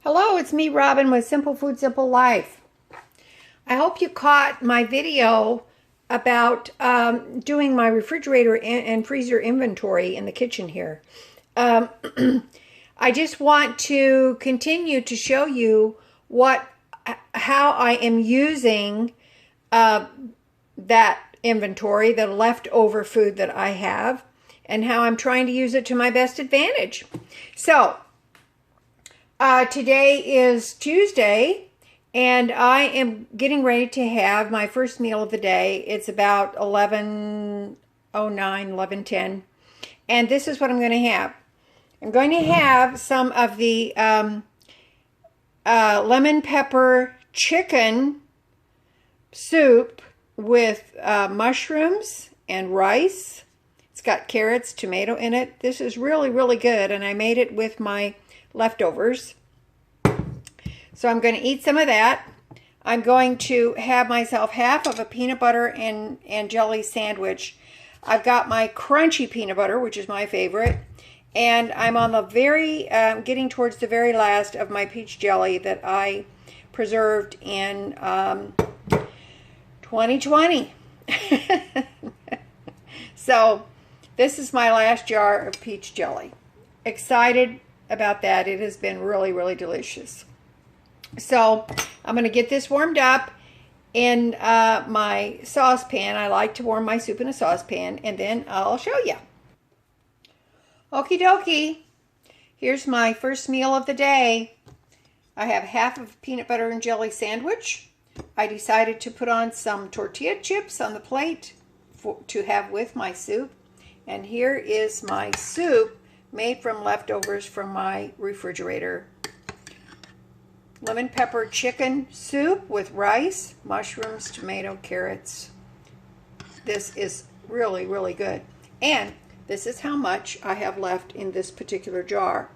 Hello, it's me, Robin, with Simple Food, Simple Life. I hope you caught my video about doing my refrigerator and freezer inventory in the kitchen here. I just want to continue to show you how I am using that inventory, the leftover food that I have, and how I'm trying to use it to my best advantage. So, today is Tuesday, and I am getting ready to have my first meal of the day. It's about 11:09, 11:10, and this is what I'm going to have. I'm going to have some of the lemon pepper chicken soup with mushrooms and rice. It's got carrots, tomato in it. This is really, really good, and I made it with my leftovers. So I'm going to eat some of that. I'm going to have myself half of a peanut butter and jelly sandwich. I've got my crunchy peanut butter, which is my favorite, and I'm on the getting towards the very last of my peach jelly that I preserved in 2020. So this is my last jar of peach jelly. Excited about that. It has been really, really delicious. So I'm going to get this warmed up in my saucepan. I like to warm my soup in a saucepan, and then I'll show you. Okie dokie. Here's my first meal of the day. I have half of a peanut butter and jelly sandwich. I decided to put on some tortilla chips on the plate to have with my soup. And here is my soup made from leftovers from my refrigerator. Lemon pepper chicken soup with rice, mushrooms, tomato, carrots. This is really, really good. And this is how much I have left in this particular jar.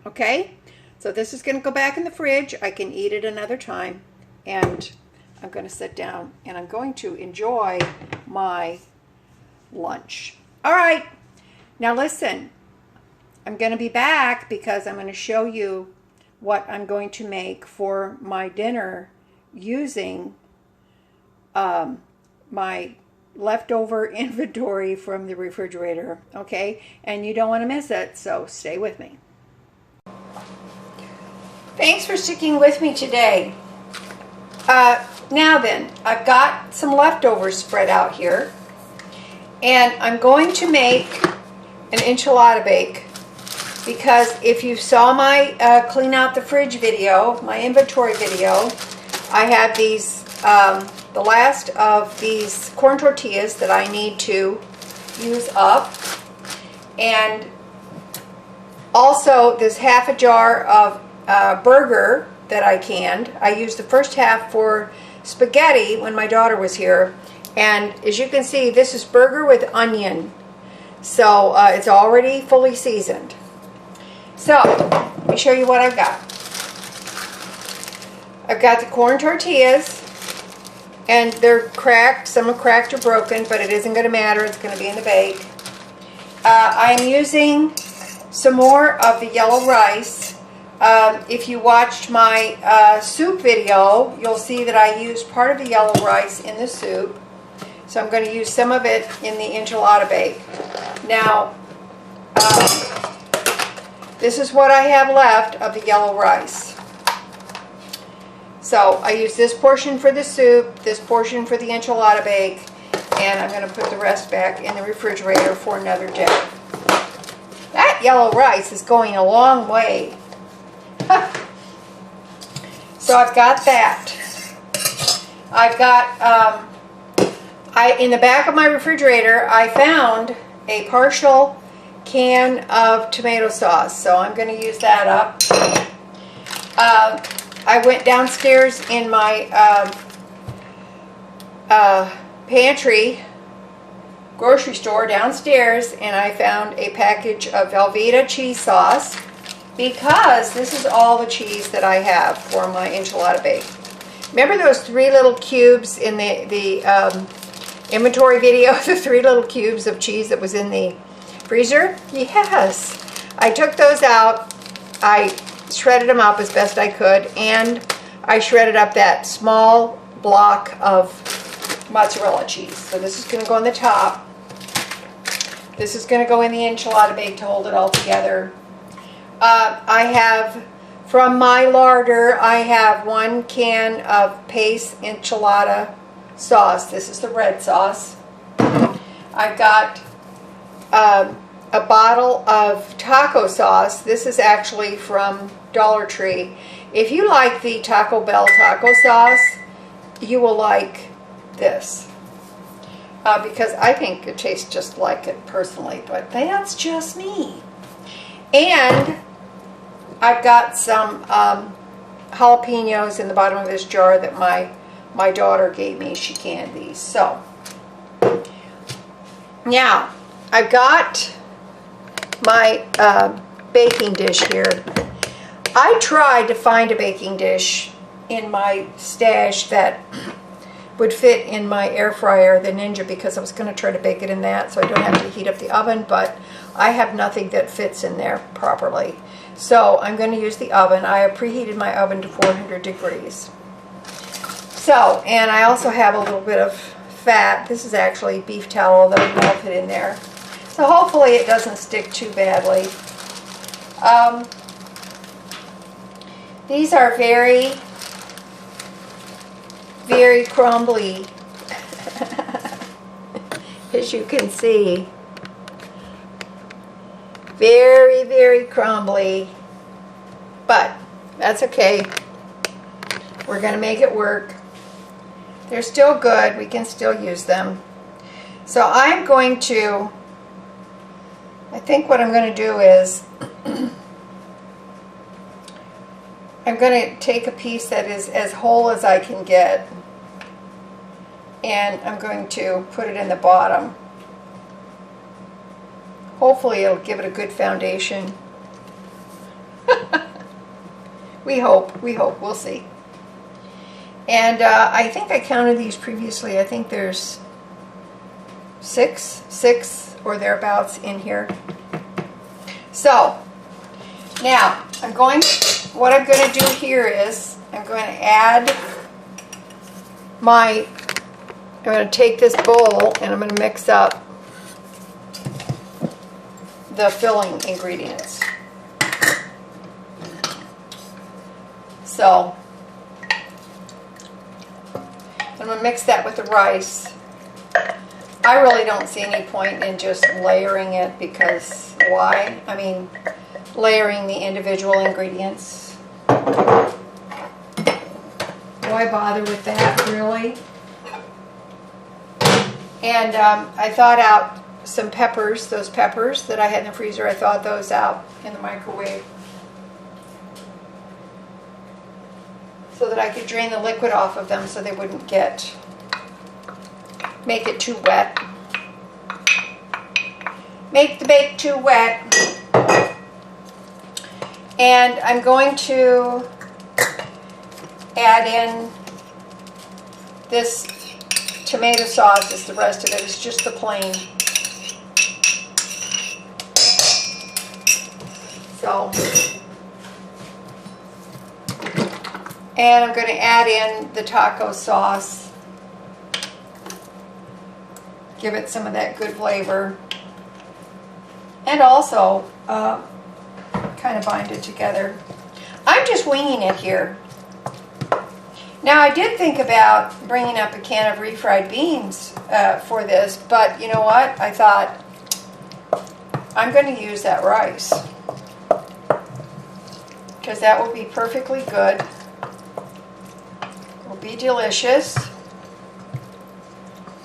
Okay? So this is going to go back in the fridge. I can eat it another time. And I'm going to sit down and I'm going to enjoy my lunch. All right. Now listen, I'm going to be back because I'm going to show you what I'm going to make for my dinner using my leftover inventory from the refrigerator, okay? And you don't want to miss it, so stay with me. Thanks for sticking with me today. Now then, I've got some leftovers spread out here, and I'm going to make an enchilada bake, because if you saw my clean out the fridge video, my inventory video, I have these, the last of these corn tortillas that I need to use up, and also this half a jar of burger that I canned. I used the first half for spaghetti when my daughter was here, and as you can see, this is burger with onion, so it's already fully seasoned. So, let me show you what I've got. I've got the corn tortillas, and they're cracked. Some are cracked or broken, but it isn't going to matter. It's going to be in the bake. I'm using some more of the yellow rice. If you watched my soup video, you'll see that I used part of the yellow rice in the soup. So I'm going to use some of it in the enchilada bake. Now, this is what I have left of the yellow rice. So I use this portion for the soup, this portion for the enchilada bake, and I'm going to put the rest back in the refrigerator for another day. That yellow rice is going a long way. So I've got that. I've got, in the back of my refrigerator, I found a partial can of tomato sauce, so I'm going to use that up. I went downstairs in my pantry, grocery store downstairs, and I found a package of Velveeta cheese sauce, because this is all the cheese that I have for my enchilada bake. Remember those 3 little cubes in the inventory video, the 3 little cubes of cheese that was in the freezer? Yes. I took those out. I shredded them up as best I could, and I shredded up that small block of mozzarella cheese. So this is going to go on the top. This is going to go in the enchilada bake to hold it all together. I have, from my larder, I have 1 can of Pace enchilada sauce. This is the red sauce. I've got a bottle of taco sauce. This is actually from Dollar Tree. If you like the Taco Bell taco sauce, you will like this. Because I think it tastes just like it personally, but that's just me. And I've got some jalapenos in the bottom of this jar that my daughter gave me. She canned these. So now I've got my baking dish here. I tried to find a baking dish in my stash that would fit in my air fryer, the Ninja, because I was going to try to bake it in that so I don't have to heat up the oven, but I have nothing that fits in there properly. So I'm going to use the oven. I have preheated my oven to 400 degrees. So, and I also have a little bit of fat. This is actually beef tallow that I melted in there. So hopefully it doesn't stick too badly. These are very, very crumbly, as you can see. Very, very crumbly, but that's okay. We're going to make it work. They're still good. We can still use them. So I'm going to, I think what I'm going to do is, I'm going to take a piece that is as whole as I can get, and I'm going to put it in the bottom. Hopefully it'll give it a good foundation. We hope, we'll see. And I think I counted these previously. I think there's six or thereabouts in here. So now what I'm going to do here is I'm going to add I'm going to take this bowl and I'm going to mix up the filling ingredients. So I'm going to mix that with the rice. I really don't see any point in just layering it, because why? I mean, layering the individual ingredients. Why bother with that, really? And I thawed out some peppers, those peppers that I had in the freezer. I thawed those out in the microwave so that I could drain the liquid off of them so they wouldn't make it too wet. Make the bake too wet. And I'm going to add in this tomato sauce. Is the rest of it. It's just the plain. So, and I'm going to add in the taco sauce. Give it some of that good flavor. And also kind of bind it together. I'm just winging it here. Now, I did think about bringing up a can of refried beans for this, but you know what? I thought I'm going to use that rice, because that will be perfectly good. It will be delicious.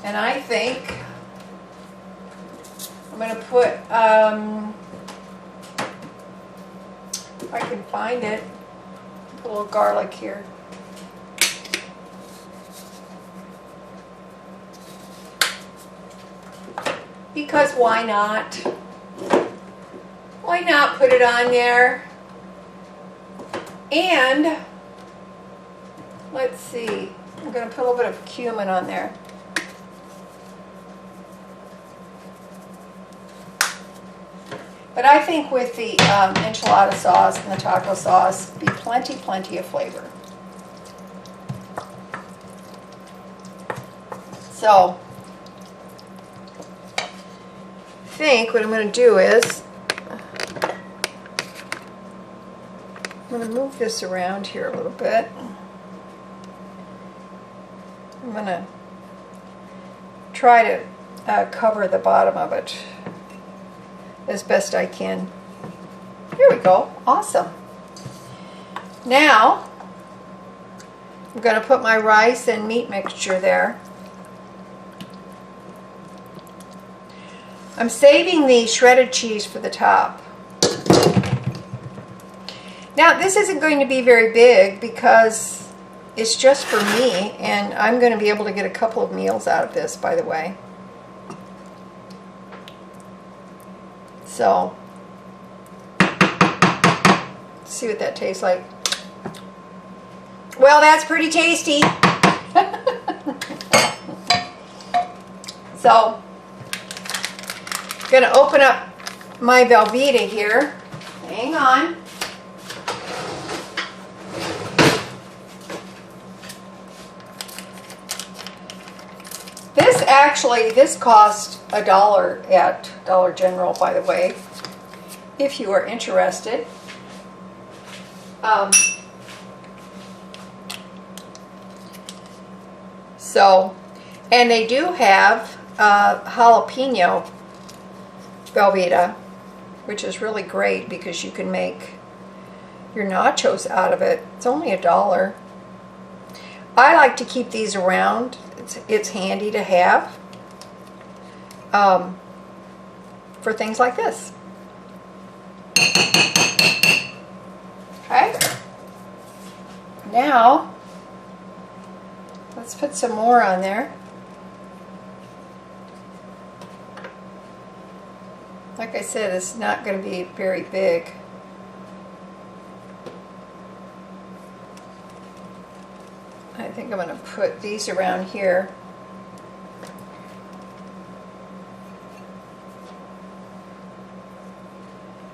And I think I'm going to put, if I can find it, put a little garlic here. Because why not? Why not put it on there? And let's see, I'm going to put a little bit of cumin on there. But I think with the enchilada sauce and the taco sauce, be plenty of flavor. So, I think what I'm going to do is, I'm going to move this around here a little bit. I'm going to try to cover the bottom of it as best I can. Here we go. Awesome. Now, I'm going to put my rice and meat mixture there. I'm saving the shredded cheese for the top. Now, this isn't going to be very big because it's just for me, and I'm going to be able to get a couple of meals out of this, by the way. So, let's see what that tastes like. Well, that's pretty tasty. So, I'm going to open up my Velveeta here. Hang on. This cost $1 at Dollar General, by the way, if you are interested. And they do have jalapeno Velveeta, which is really great because you can make your nachos out of it. It's only $1. I like to keep these around. It's handy to have for things like this. Okay. Now, let's put some more on there. Like I said, it's not going to be very big. I think I'm going to put these around here.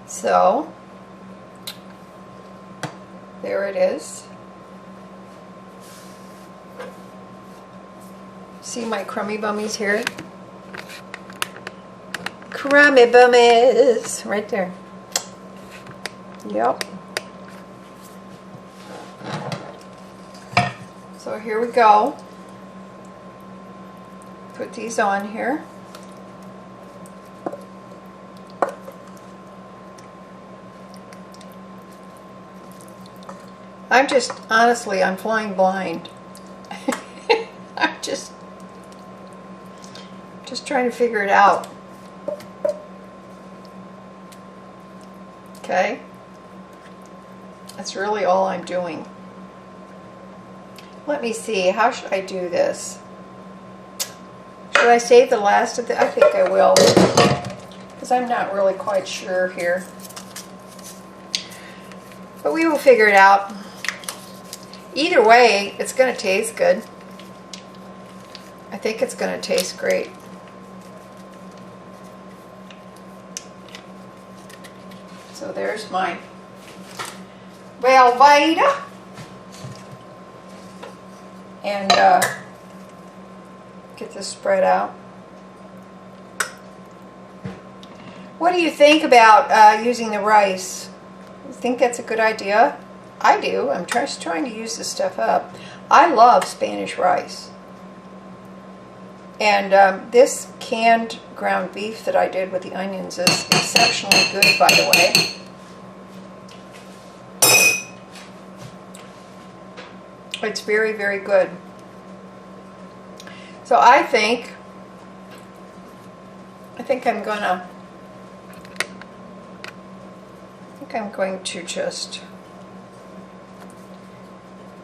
So, there it is. See my crummy bummies here? Crummy bummies! Right there. Yep. So here we go. Put these on here. Honestly, I'm flying blind. I'm just trying to figure it out. Okay? That's really all I'm doing. Let me see, how should I do this? Should I save the last of the, I think I will, because I'm not really quite sure here. But we will figure it out. Either way, it's going to taste good. I think it's going to taste great. So there's my Velveeta. And get this spread out. What do you think about using the rice? You think that's a good idea? I do. I'm just trying to use this stuff up. I love Spanish rice. And this canned ground beef that I did with the onions is exceptionally good, by the way. It's very, very good. So I think I'm going to just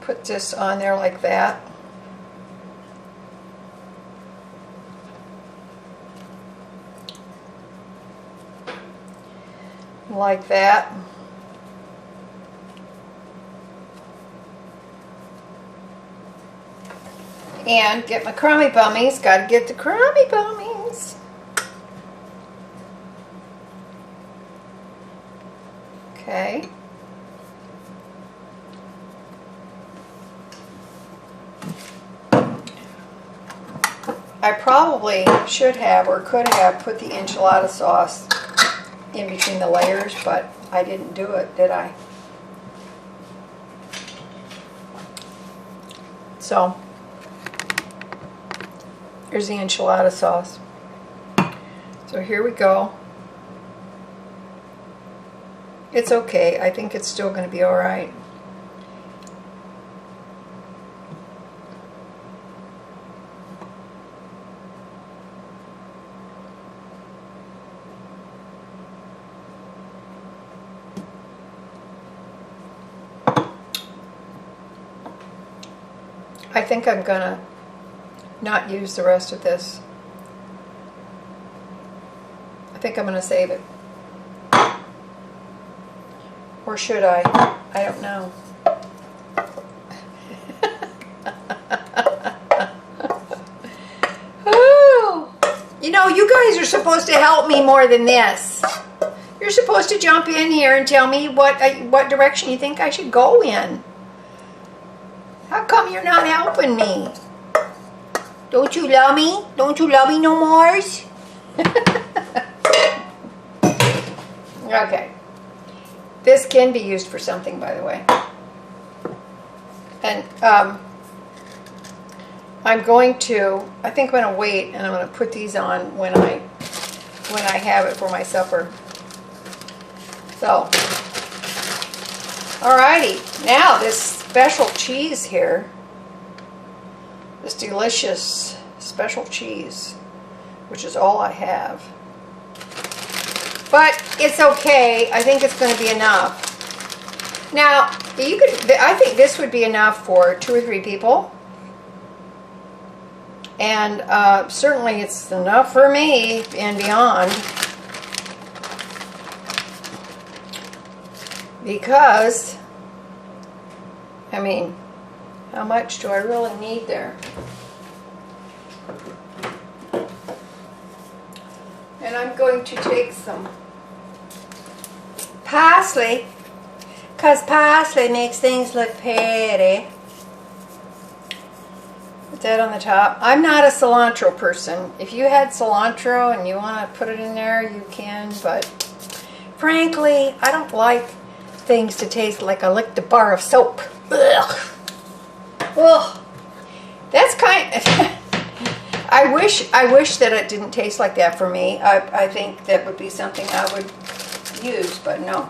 put this on there like that. Like that. And get my crummy bummies. Got to get the crummy bummies. Okay. I probably should have or could have put the enchilada sauce in between the layers, but I didn't do it, did I? So, here's the enchilada sauce. So here we go. It's okay. I think it's still going to be all right. I think I'm going to not use the rest of this. I think I'm going to save it. Or should I? I don't know. Oh, you know, you guys are supposed to help me more than this. You're supposed to jump in here and tell me what direction you think I should go in. How come you're not helping me? Don't you love me? Don't you love me no more? Okay. This can be used for something, by the way. And I'm going to, I think I'm going to wait and I'm going to put these on when I have it for my supper. So, alrighty. Now this special cheese here, this delicious special cheese, which is all I have. But it's okay. I think it's going to be enough. Now, you could. I think this would be enough for 2 or 3 people. And certainly it's enough for me and beyond. Because, I mean, how much do I really need there? And I'm going to take some parsley, because parsley makes things look pretty. Put that on the top. I'm not a cilantro person. If you had cilantro and you want to put it in there, you can, but frankly, I don't like things to taste like I licked a bar of soap. Ugh. Ugh. That's kind of... I wish that it didn't taste like that for me. I think that would be something I would use, but no.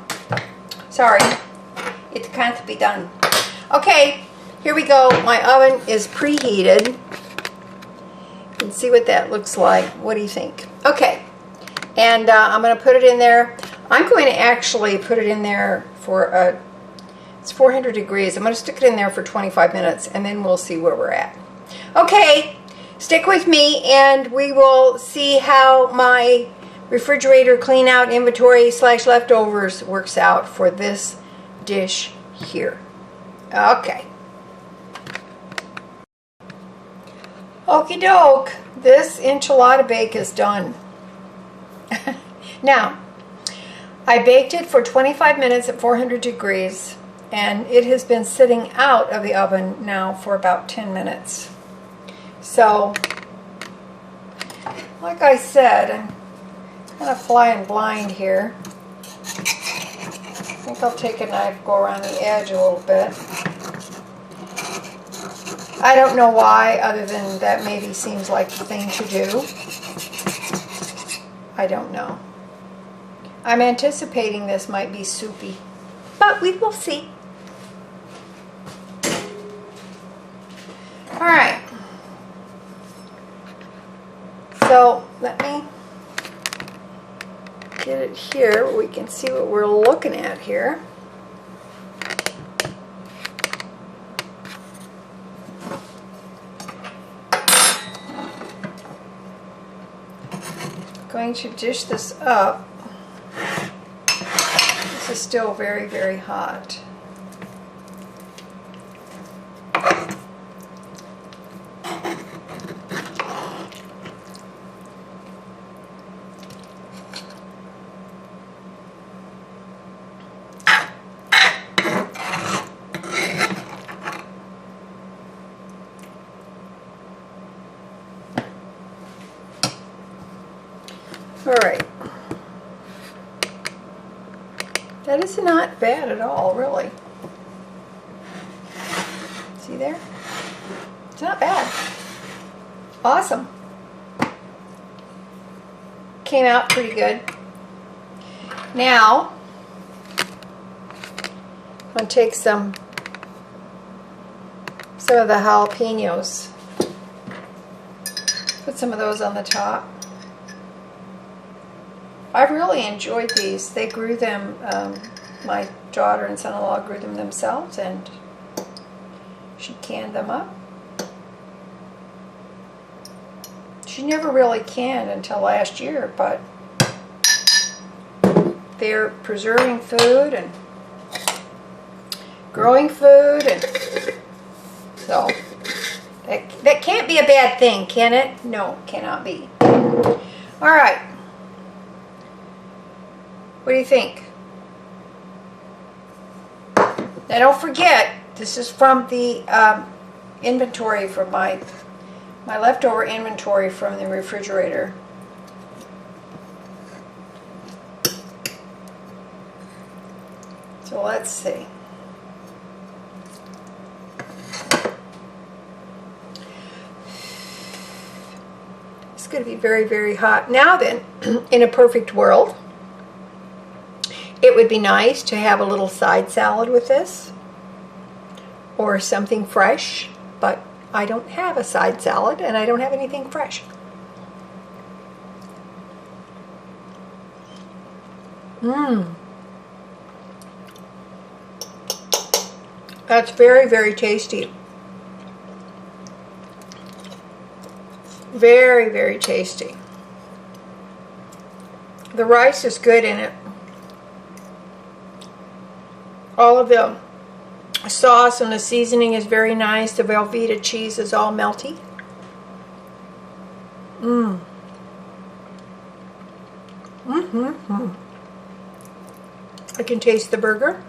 Sorry. It can't be done. Okay, here we go. My oven is preheated. You can see what that looks like. What do you think? Okay, and I'm going to put it in there. I'm going to actually put it in there for, it's 400 degrees. I'm going to stick it in there for 25 minutes, and then we'll see where we're at. Okay. Stick with me and we will see how my refrigerator clean out inventory / leftovers works out for this dish here. Okay. Okie doke. This enchilada bake is done. Now, I baked it for 25 minutes at 400 degrees and it has been sitting out of the oven now for about 10 minutes. So, like I said, I'm kind of flying blind here. I think I'll take a knife, go around the edge a little bit. I don't know why, other than that maybe seems like the thing to do. I don't know. I'm anticipating this might be soupy, but we will see. All right. So let me get it here where we can see what we're looking at here. Going to dish this up. This is still very, very hot. It's not bad at all, really. See there? It's not bad. Awesome. Came out pretty good. Now, I'm going to take some of the jalapenos. Put some of those on the top. I really enjoyed these. They grew them, my daughter and son-in-law grew them themselves, and she canned them up. She never really canned until last year, but they're preserving food and growing food, and so that can't be a bad thing, can it? No, it cannot be. All right. What do you think? Now don't forget, this is from the inventory, from my leftover inventory from the refrigerator. So let's see. It's going to be very, very hot. Now then, in a perfect world, it would be nice to have a little side salad with this, or something fresh, but I don't have a side salad and I don't have anything fresh. That's very, very tasty. Very, very tasty. The rice is good in it. All of the sauce and the seasoning is very nice. The Velveeta cheese is all melty. I can taste the burger.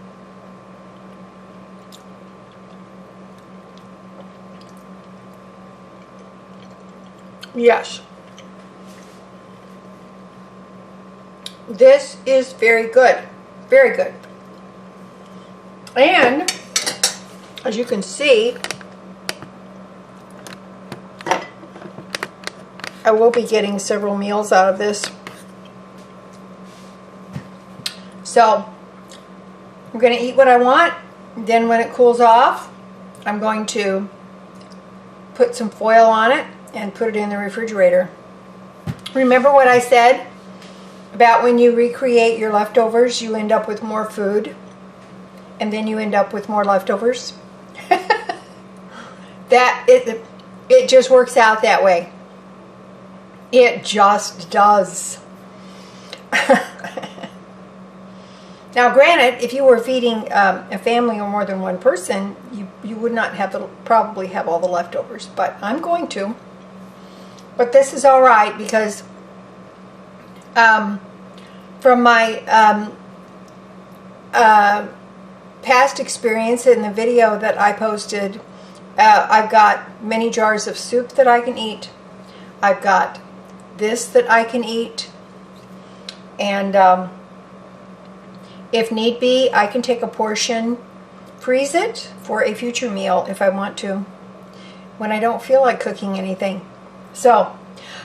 Yes. This is very good. Very good. And as you can see, I will be getting several meals out of this. So I'm going to eat what I want. Then when it cools off, I'm going to put some foil on it and put it in the refrigerator. Remember what I said about when you recreate your leftovers, you end up with more food, and then you end up with more leftovers? It just works out that way. It just does. Now granted, if you were feeding a family or more than one person, you would not probably have all the leftovers, but I'm going to. But this is all right, because from my past experience in the video that I posted, I've got many jars of soup that I can eat. I've got this that I can eat, and if need be, I can take a portion, freeze it for a future meal if I want to, when I don't feel like cooking anything. So,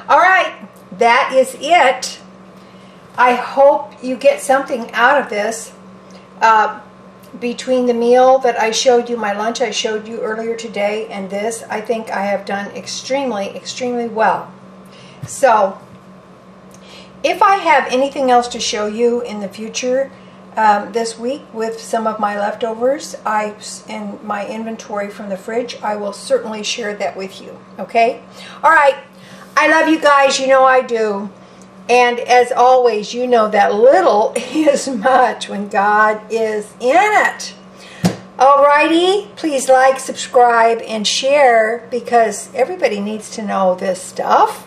all right, that is it. I hope you get something out of this. Between the meal that I showed you, my lunch I showed you earlier today, and this, I think I have done extremely, extremely well. So, if I have anything else to show you in the future this week with some of my leftovers in my inventory from the fridge, I will certainly share that with you, okay? All right, I love you guys, you know I do. And as always, you know that little is much when God is in it. Alrighty, please like, subscribe, and share, because everybody needs to know this stuff.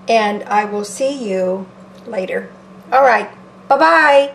And I will see you later. Alright, bye-bye.